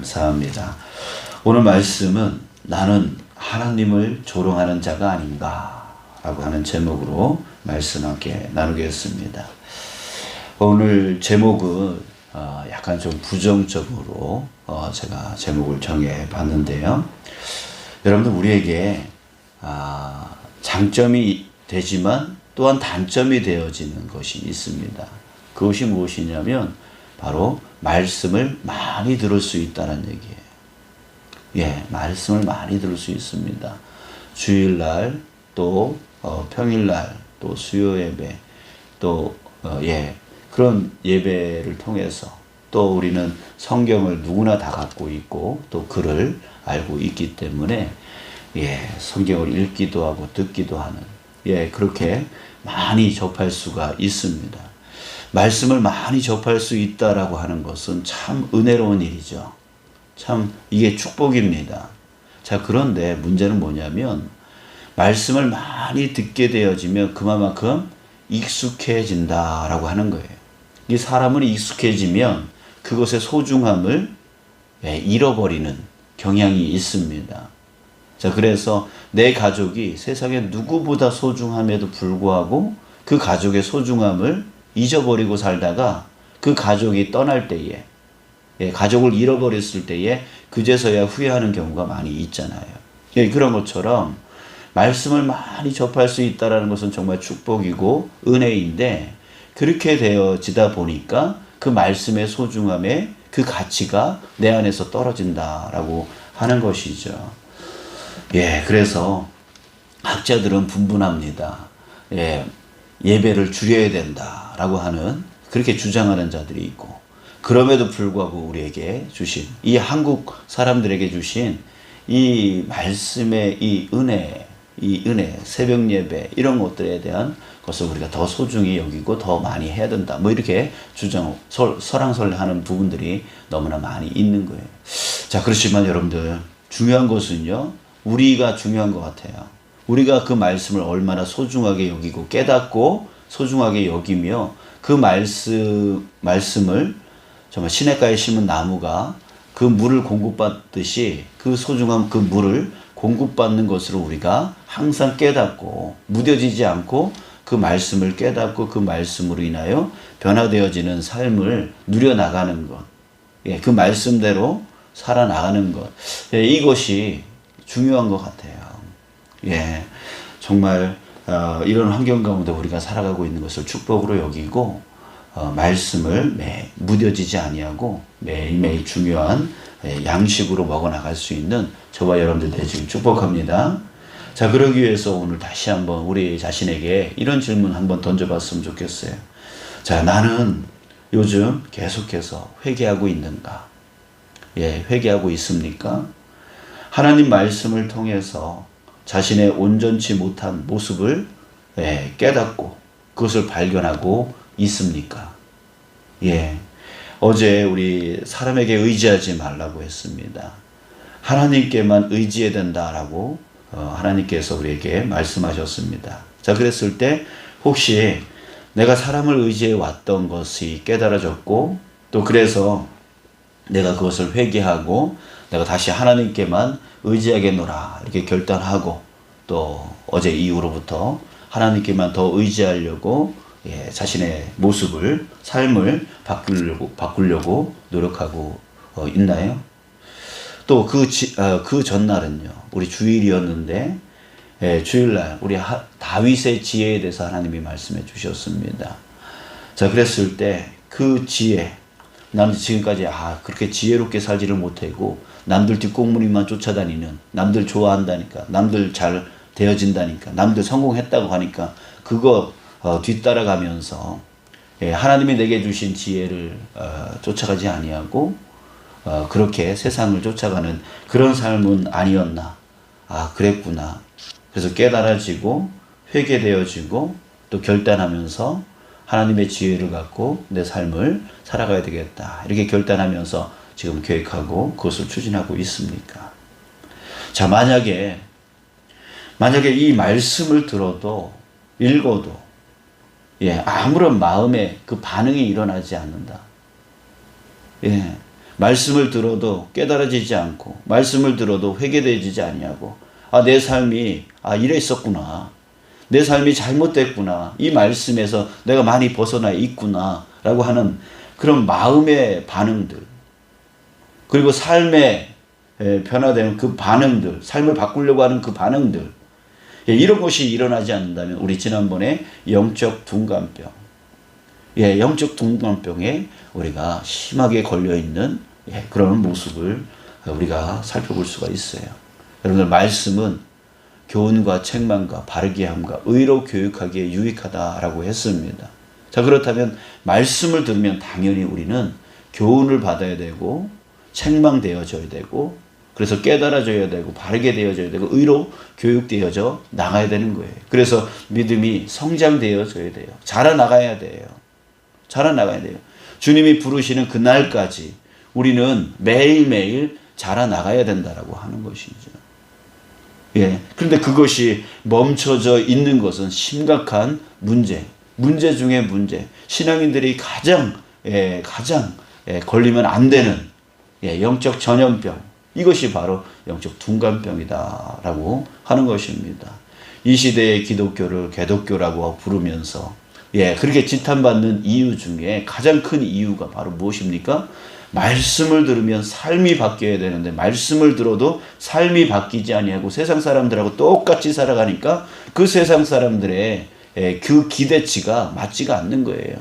감사합니다. 오늘 말씀은 나는 하나님을 조롱하는 자가 아닌가 라고 하는 제목으로 말씀 함께 나누겠습니다. 오늘 제목은 약간 좀 부정적으로 제가 제목을 정해 봤는데요. 여러분들 우리에게 장점이 되지만 또한 단점이 되어지는 것이 있습니다. 그것이 무엇이냐면 바로 말씀을 많이 들을 수 있다는 얘기예요. 예, 말씀을 많이 들을 수 있습니다. 주일날 또 평일날 또 수요 예배 또 그런 예배를 통해서 또 우리는 성경을 누구나 다 갖고 있고 또 글을 알고 있기 때문에 성경을 읽기도 하고 듣기도 하는 그렇게 많이 접할 수가 있습니다. 말씀을 많이 접할 수 있다라고 하는 것은 참 은혜로운 일이죠. 참 이게 축복입니다. 자, 그런데 문제는 뭐냐면 말씀을 많이 듣게 되어지면 그만큼 익숙해진다라고 하는 거예요. 이 사람은 익숙해지면 그것의 소중함을 잃어버리는 경향이 있습니다. 자, 그래서 내 가족이 세상에 누구보다 소중함에도 불구하고 그 가족의 소중함을 잊어버리고 살다가 그 가족이 떠날 때에 가족을 잃어버렸을 때에 그제서야 후회하는 경우가 많이 있잖아요. 그런 것처럼 말씀을 많이 접할 수 있다는 것은 정말 축복이고 은혜인데 그렇게 되어지다 보니까 그 말씀의 소중함에 그 가치가 내 안에서 떨어진다라고 하는 것이죠. 그래서 학자들은 분분합니다. 예배를 줄여야 된다라고 하는 그렇게 주장하는 자들이 있고 그럼에도 불구하고 우리에게 주신 이 한국 사람들에게 주신 이 말씀의 이 은혜 새벽 예배 이런 것들에 대한 것을 우리가 더 소중히 여기고 더 많이 해야 된다 이렇게 설왕설래하는 부분들이 너무나 많이 있는 거예요. 자, 그렇지만 여러분들 중요한 것은요, 우리가 중요한 것 같아요. 우리가 그 말씀을 얼마나 소중하게 여기고 깨닫고 소중하게 여기며 그 말씀을 정말 시냇가에 심은 나무가 그 물을 공급받듯이 그 소중한 그 물을 공급받는 것으로 우리가 항상 깨닫고 무뎌지지 않고 그 말씀을 깨닫고 그 말씀으로 인하여 변화되어지는 삶을 누려나가는 것, 그 말씀대로 살아나가는 것, 이것이 중요한 것 같아요. 정말 이런 환경 가운데 우리가 살아가고 있는 것을 축복으로 여기고 말씀을 무뎌지지 아니하고 매일매일 중요한 양식으로 먹어나갈 수 있는 저와 여러분들 되시길 축복합니다. 자, 그러기 위해서 오늘 다시 한번 우리 자신에게 이런 질문 한번 던져봤으면 좋겠어요. 자, 나는 요즘 계속해서 회개하고 있는가? 회개하고 있습니까? 하나님 말씀을 통해서 자신의 온전치 못한 모습을 깨닫고 그것을 발견하고 있습니까? 어제 우리 사람에게 의지하지 말라고 했습니다. 하나님께만 의지해야 된다라고 하나님께서 우리에게 말씀하셨습니다. 자, 그랬을 때 혹시 내가 사람을 의지해 왔던 것이 깨달아졌고 또 그래서 내가 그것을 회개하고 내가 다시 하나님께만 의지하겠노라 이렇게 결단하고 또 어제 이후로부터 하나님께만 더 의지하려고 자신의 모습을 삶을 바꾸려고 노력하고 있나요? 또 그 전날은요, 우리 주일이었는데 주일날 우리 다윗의 지혜에 대해서 하나님이 말씀해 주셨습니다. 자, 그랬을 때 그 지혜, 나는 지금까지 그렇게 지혜롭게 살지를 못하고 남들 뒷공무니만 쫓아다니는, 남들 좋아한다니까, 남들 잘 되어진다니까, 남들 성공했다고 하니까 그거 뒤따라가면서 하나님이 내게 주신 지혜를 쫓아가지 아니하고 그렇게 세상을 쫓아가는 그런 삶은 아니었나? 그랬구나. 그래서 깨달아지고 회개되어지고 또 결단하면서 하나님의 지혜를 갖고 내 삶을 살아가야 되겠다. 이렇게 결단하면서 지금 계획하고 그것을 추진하고 있습니까? 자, 만약에 이 말씀을 들어도 읽어도 아무런 마음에 그 반응이 일어나지 않는다. 말씀을 들어도 깨달아지지 않고 말씀을 들어도 회개되지 아니하고 내 삶이 이랬었구나. 내 삶이 잘못됐구나. 이 말씀에서 내가 많이 벗어나 있구나 라고 하는 그런 마음의 반응들, 그리고 삶의 변화되는 그 반응들, 삶을 바꾸려고 하는 그 반응들, 이런 것이 일어나지 않는다면 우리 지난번에 영적 둔감병, 영적 둔감병에 우리가 심하게 걸려있는 그런 모습을 우리가 살펴볼 수가 있어요. 여러분들, 말씀은 교훈과 책망과 바르게 함과 의로 교육하기에 유익하다라고 했습니다. 자, 그렇다면 말씀을 들으면 당연히 우리는 교훈을 받아야 되고 책망되어져야 되고, 그래서 깨달아져야 되고 바르게 되어져야 되고 의로 교육되어져 나가야 되는 거예요. 그래서 믿음이 성장되어져야 돼요. 자라나가야 돼요. 자라나가야 돼요. 주님이 부르시는 그날까지 우리는 매일매일 자라나가야 된다라고 하는 것이죠. 그런데 그것이 멈춰져 있는 것은 심각한 문제 중에 문제. 신앙인들이 가장 걸리면 안 되는 영적 전염병. 이것이 바로 영적 둔감병이다라고 하는 것입니다. 이 시대의 기독교를 개독교라고 부르면서 그렇게 지탄받는 이유 중에 가장 큰 이유가 바로 무엇입니까? 말씀을 들으면 삶이 바뀌어야 되는데 말씀을 들어도 삶이 바뀌지 아니하고 세상 사람들하고 똑같이 살아가니까 그 세상 사람들의 그 기대치가 맞지가 않는 거예요.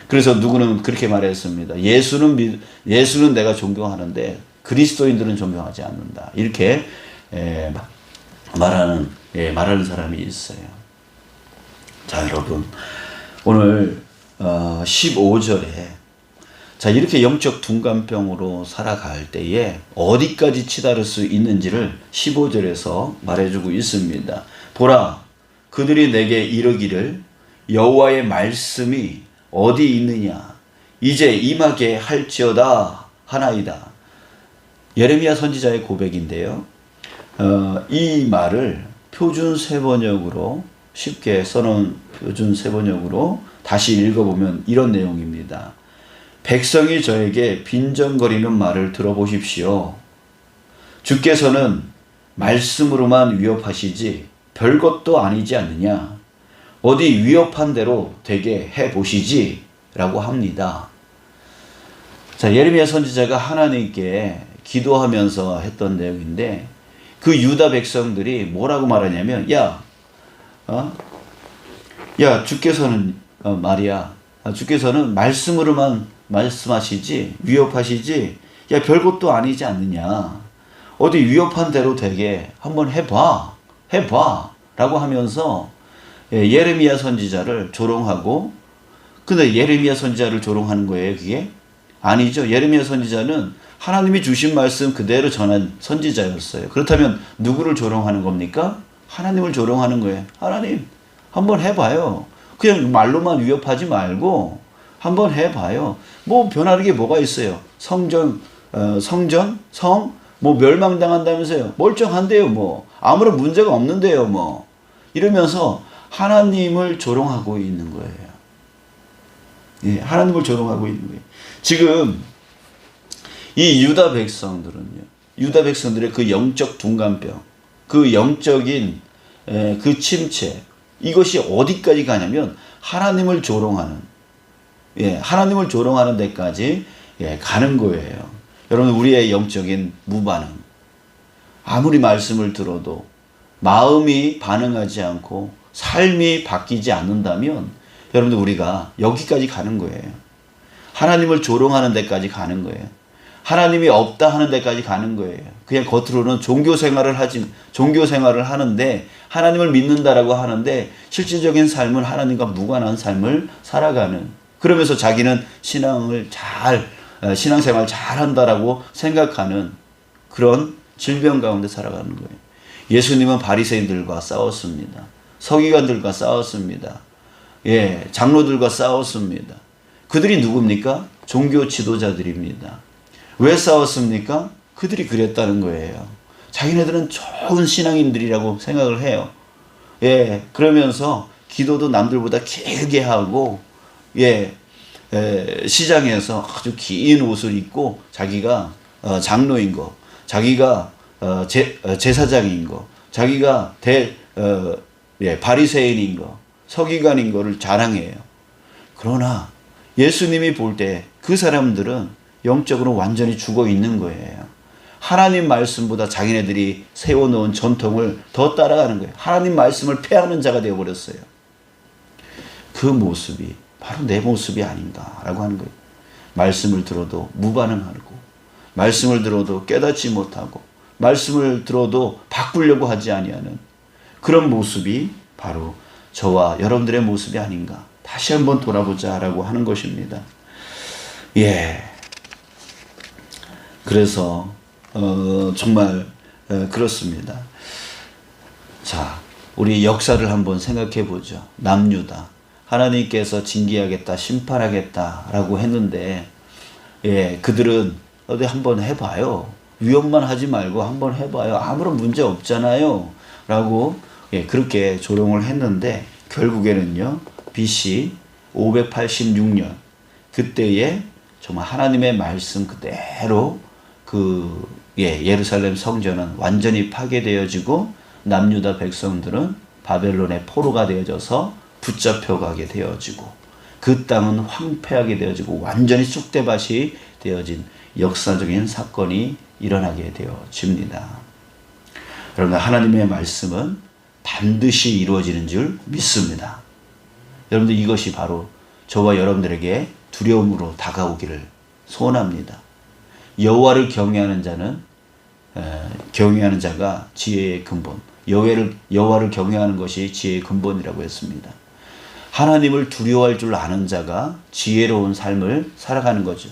그래서 누구는 그렇게 말했습니다. 예수는 내가 존경하는데 그리스도인들은 존경하지 않는다. 이렇게 말하는 사람이 있어요. 자, 여러분, 오늘 15절에 이렇게 영적 둔감병으로 살아갈 때에 어디까지 치달을 수 있는지를 15절에서 말해주고 있습니다. 보라, 그들이 내게 이르기를 여호와의 말씀이 어디 있느냐, 이제 임하게 할지어다 하나이다. 예레미야 선지자의 고백인데요. 이 말을 표준 세번역으로, 쉽게 써놓은 표준 세번역으로 다시 읽어보면 이런 내용입니다. 백성이 저에게 빈정거리는 말을 들어보십시오. 주께서는 말씀으로만 위협하시지 별것도 아니지 않느냐. 어디 위협한 대로 되게 해보시지 라고 합니다. 자, 예레미야 선지자가 하나님께 기도하면서 했던 내용인데, 그 유다 백성들이 뭐라고 말하냐면, 주께서는 주께서는 말씀으로만 말씀하시지 위협하시지 별것도 아니지 않느냐. 어디 위협한 대로 되게 한번 해봐 라고 하면서 예레미야 선지자를 조롱하고, 근데 예레미야 선지자를 조롱하는 거예요, 그게? 아니죠. 예레미야 선지자는 하나님이 주신 말씀 그대로 전한 선지자였어요. 그렇다면 누구를 조롱하는 겁니까? 하나님을 조롱하는 거예요. 하나님, 한번 해봐요. 그냥 말로만 위협하지 말고 한번 해봐요. 뭐 변하는 게 뭐가 있어요? 성 멸망당한다면서요. 멀쩡한데요, 뭐. 아무런 문제가 없는데요, 뭐. 이러면서 하나님을 조롱하고 있는 거예요. 하나님을 조롱하고 있는 거예요. 지금 이 유다 백성들의 그 영적 둔감병, 그 영적인 그 침체, 이것이 어디까지 가냐면 하나님을 조롱하는 데까지 가는 거예요. 여러분, 우리의 영적인 무반응, 아무리 말씀을 들어도 마음이 반응하지 않고 삶이 바뀌지 않는다면 여러분들, 우리가 여기까지 가는 거예요. 하나님을 조롱하는 데까지 가는 거예요. 하나님이 없다 하는 데까지 가는 거예요. 그냥 겉으로는 종교 생활을 하는데, 하나님을 믿는다라고 하는데 실질적인 삶은 하나님과 무관한 삶을 살아가는, 그러면서 자기는 신앙생활 잘한다라고 생각하는 그런 질병 가운데 살아가는 거예요. 예수님은 바리새인들과 싸웠습니다. 서기관들과 싸웠습니다. 장로들과 싸웠습니다. 그들이 누굽니까? 종교 지도자들입니다. 왜 싸웠습니까? 그들이 그랬다는 거예요. 자기네들은 좋은 신앙인들이라고 생각을 해요. 그러면서 기도도 남들보다 길게 하고, 시장에서 아주 긴 옷을 입고 자기가 장로인 거, 자기가 제사장인 거, 자기가 바리새인인 거, 서기관인 거를 자랑해요. 그러나 예수님이 볼 때 그 사람들은 영적으로 완전히 죽어 있는 거예요. 하나님 말씀보다 자기네들이 세워놓은 전통을 더 따라가는 거예요. 하나님 말씀을 폐하는 자가 되어버렸어요. 그 모습이 바로 내 모습이 아닌가라고 하는 거예요. 말씀을 들어도 무반응하고, 말씀을 들어도 깨닫지 못하고, 말씀을 들어도 바꾸려고 하지 아니하는 그런 모습이 바로 저와 여러분들의 모습이 아닌가. 다시 한번 돌아보자라고 하는 것입니다. 그래서 정말 그렇습니다. 자, 우리 역사를 한번 생각해 보죠. 남유다. 하나님께서 징계하겠다, 심판하겠다라고 했는데, 그들은 어디 한번 해봐요. 위험만 하지 말고 한번 해봐요. 아무런 문제 없잖아요. 라고 그렇게 조롱을 했는데, 결국에는요, BC 586년 그때에 정말 하나님의 말씀 그대로 예루살렘 성전은 완전히 파괴되어지고 남유다 백성들은 바벨론의 포로가 되어져서 붙잡혀가게 되어지고 그 땅은 황폐하게 되어지고 완전히 쑥대밭이 되어진 역사적인 사건이 일어나게 되어집니다. 여러분, 하나님의 말씀은 반드시 이루어지는 줄 믿습니다. 여러분들, 이것이 바로 저와 여러분들에게 두려움으로 다가오기를 소원합니다. 여호와를 경외하는 자가 지혜의 근본, 여호와를 경외하는 것이 지혜의 근본이라고 했습니다. 하나님을 두려워할 줄 아는 자가 지혜로운 삶을 살아가는 거죠.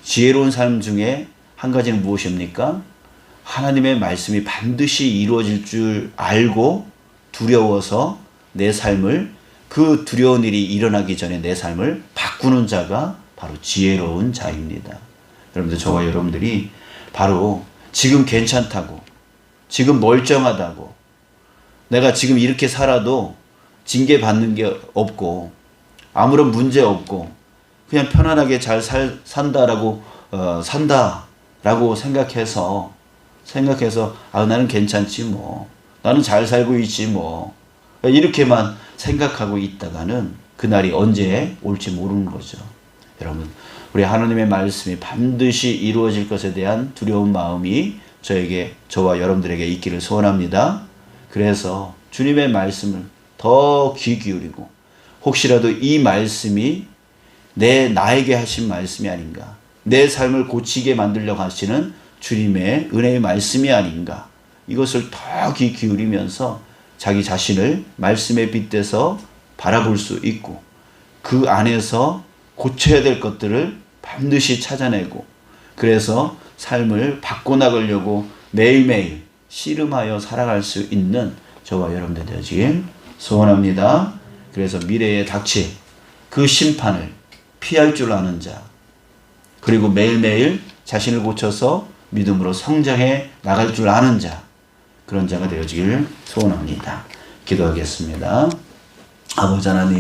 지혜로운 삶 중에 한 가지는 무엇입니까? 하나님의 말씀이 반드시 이루어질 줄 알고 두려워서 내 삶을, 그 두려운 일이 일어나기 전에 내 삶을 바꾸는 자가 바로 지혜로운 자입니다. 여러분들, 저와 여러분들이 바로 지금 괜찮다고, 지금 멀쩡하다고, 내가 지금 이렇게 살아도 징계받는 게 없고 아무런 문제 없고 그냥 편안하게 잘 산다라고 생각해서 나는 괜찮지 뭐, 나는 잘 살고 있지 뭐, 이렇게만 생각하고 있다가는 그날이 언제 올지 모르는 거죠. 여러분, 우리 하나님의 말씀이 반드시 이루어질 것에 대한 두려운 마음이 저와 여러분들에게 있기를 소원합니다. 그래서 주님의 말씀을 더 귀 기울이고, 혹시라도 이 말씀이 나에게 하신 말씀이 아닌가, 내 삶을 고치게 만들려고 하시는 주님의 은혜의 말씀이 아닌가, 이것을 더 귀 기울이면서 자기 자신을 말씀에 빗대서 바라볼 수 있고, 그 안에서 고쳐야 될 것들을 반드시 찾아내고, 그래서 삶을 바꿔나가려고 매일매일 씨름하여 살아갈 수 있는 저와 여러분들 되시길 소원합니다. 그래서 미래에 닥칠 그 심판을 피할 줄 아는 자, 그리고 매일매일 자신을 고쳐서 믿음으로 성장해 나갈 줄 아는 자, 그런 자가 되어지길 소원합니다. 기도하겠습니다. 아버지 하나님,